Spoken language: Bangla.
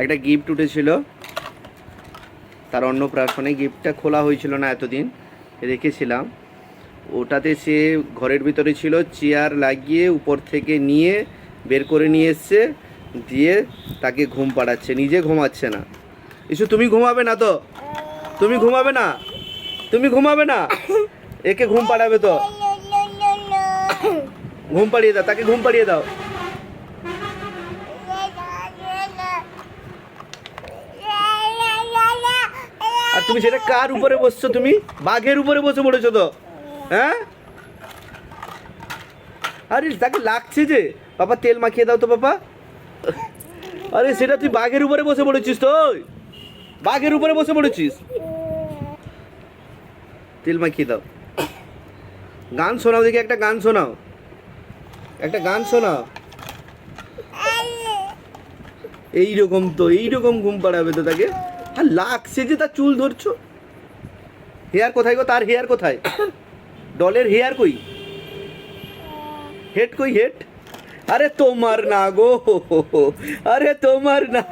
একটা গিফট উঠেছিল তার অন্নপ্রাশনে। গিফটটা খোলা হয়েছিল না এতদিন, রেখেছিলাম। ওটাতে সে ঘরের ভিতরে ছিল, চেয়ার লাগিয়ে উপর থেকে নিয়ে বের করে নিয়ে এসছে, দিয়ে তাকে ঘুম পাড়াচ্ছে, নিজে ঘুমাচ্ছে না। ইসু তুমি ঘুমাবে না তো? তুমি ঘুমাবে না? তুমি ঘুমাবে না? একে ঘুম পাড়াবে তো? ঘুম পাড়িয়ে দাও, তাকে ঘুম পাড়িয়ে দাও। আর তুমি সেটা কার উপরে বসছো? তুমি বাঘের উপরে বসে পড়েছো তো, হ্যাঁ? আরে তাকে লাগছে যে, বাবা তেল মাখিয়ে দাও তো বাবা। আরে সেটা তুই বাঘের উপরে বসে পড়েছিস, তুই বাঘের উপরে বসে পড়েছিস। তেল মাখিয়ে দাও। গান শোনাও দেখি, একটা গান শোনাও, একটা গান শোনাও। এইরকম তো, এইরকম ঘুম পাড়াবে তো তাকে। আর লাগছে যে, তার চুল ধরছো। হেয়ার কোথায় গো? তার হেয়ার কোথায়? ডলের হেয়ার কই? হেড কই, হেড? আরে তোমার না গো, আরে তোমার না।